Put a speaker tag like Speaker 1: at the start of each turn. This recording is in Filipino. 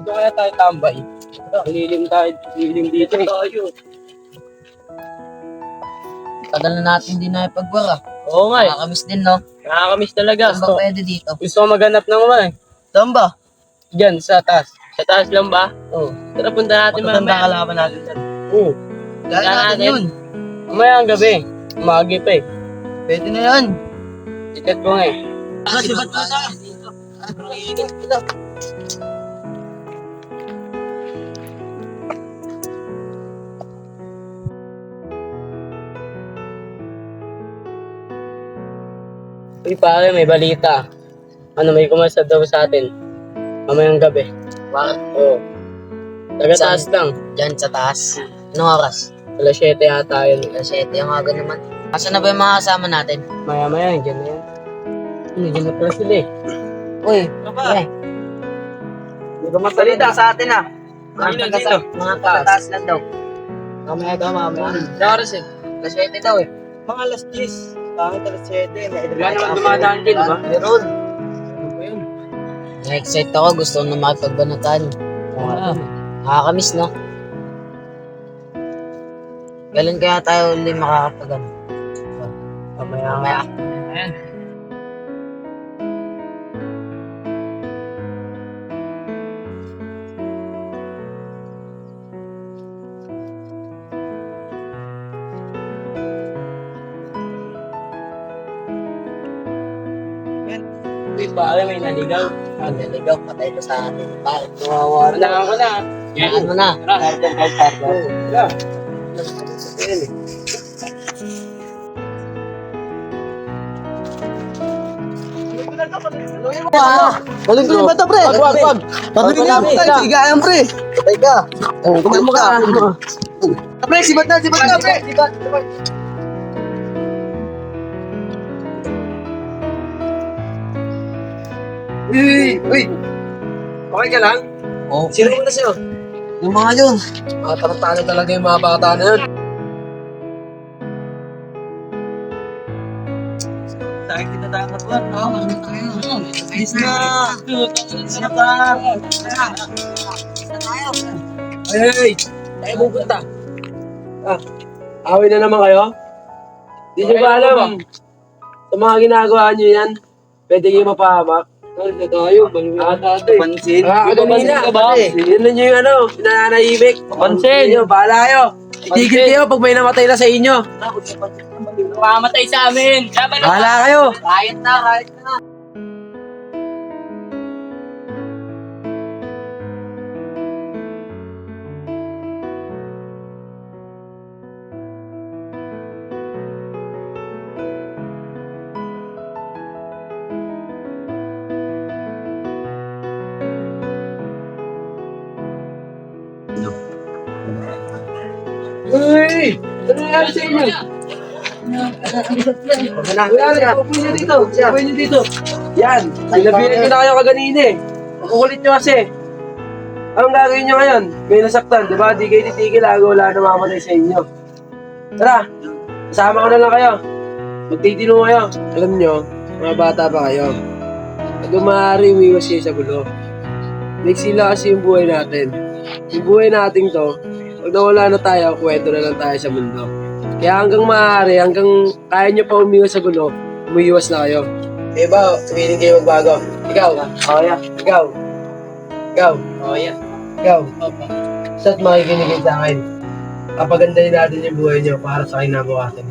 Speaker 1: Dito kaya tayo tambay. Lilim tayo, lilim dito eh.
Speaker 2: Tagal na natin din na ipagwara.
Speaker 1: Oo nga eh.
Speaker 2: Nakakamiss din, no?
Speaker 1: Nakakamiss talaga.
Speaker 2: Saan ba pwede dito?
Speaker 1: Gusto ko maghanap ng uma eh.
Speaker 2: Saan ba?
Speaker 1: Diyan, sa taas. Sa taas lang ba? Oo. Tara, punta natin
Speaker 2: Matutanda
Speaker 1: mamaya.
Speaker 2: kalaban natin dyan.
Speaker 1: Oo.
Speaker 2: Gaya natin yun.
Speaker 1: Mamaya ang gabi. Umagi pa eh.
Speaker 2: Pwede na yan.
Speaker 1: Tiket ko nga eh.
Speaker 2: Sibat na tayo dito.
Speaker 1: Uy pare, may balita. Ano, may kumasa daw sa atin. Mamayang gabi.
Speaker 2: Bakit?
Speaker 1: Oo. Taga taas lang.
Speaker 2: Diyan sa taas. Anong oras?
Speaker 1: Alas 7 yata yun.
Speaker 2: Alas 7 yung aga naman. Asan na ba yung mga kasama natin?
Speaker 1: Maya-maya, dyan na yan. Dyan na pala sila eh.
Speaker 2: Uy,
Speaker 1: Pre. May kumasalita sa atin ah.
Speaker 2: mga taas lang daw.
Speaker 1: Mamaya ka, mamaya.
Speaker 2: Sa oras eh. Alas 7 daw eh.
Speaker 1: Mga alas 10. Bakit alas 7? Wala naman dumadaan din, di ba?
Speaker 2: Meron.
Speaker 1: Ano ba yun?
Speaker 2: Na-excite ako. Gusto ko na makipagbanatan. Nakakamiss, no? Kailan kaya tayo ulit makakapagano? Mamaya.
Speaker 1: Ayan. Uy, pare, may naligaw.
Speaker 2: Ang naligaw, patay ko sa atin. Bakit?
Speaker 1: Kawawa na ako na.
Speaker 2: Ano na?
Speaker 1: Tara.
Speaker 2: Balik ko yung bata, pre.
Speaker 1: Wag.
Speaker 2: Balik ko yung bata. Sigayan, pre. Patay ka. Kumain mo ka. Pre, sibat na, pre.
Speaker 1: Uy! Okay ka lang?
Speaker 2: Oh,
Speaker 1: Sino na siya?
Speaker 2: yung mga yun.
Speaker 1: Mga tarantado talaga yung mga bata na yun. Tayo kita dapat ba?
Speaker 2: Oo, ano tayo?
Speaker 1: Ayos na!
Speaker 2: Ayos na ba? Ayos na tayo.
Speaker 1: Ay! Tayo pupunta. Away na naman kayo? Di nyo ba alam? Sa mga ginagawa nyo yan, pwede kayo mapahamak. Ay, na tayo. Pansin. Kanina. Yun na nyo yung ano, nananahimik. Pansin. Bahala kayo. Itigil kayo pag may namatay na sa inyo. Mamatay sa amin. Bahala kayo.
Speaker 2: Riot na.
Speaker 1: Uy! Ano nangyari sa inyo? Upuin nyo dito. Upuin nyo dito. Yan. Sinabihan nyo na kayo kaganina eh. Kukulit nyo kasi. Anong gagawin nyo ngayon? May nasaktan, di ba? Di kayo titigil, wala na mamatay sa inyo. Tara, kasama ko na lang kayo. Magtitino kayo. Alam nyo, mga bata pa kayo. Pag maaari, umiwas kayo sa gulo. Nagsila kasi yung buhay natin. Yung buhay natin to, pag nawala na tayo, kwento na lang tayo sa mundo. Kaya hanggang maaari, hanggang kaya nyo pa umiwas sa gulo, umiwas na kayo. Eh ba, sabihin kayo magbago. Ikaw, yeah. Ikaw, yeah. Ikaw, sa't makikinig sa akin. Papagandahin natin yung buhay nyo para sa kinabukasan.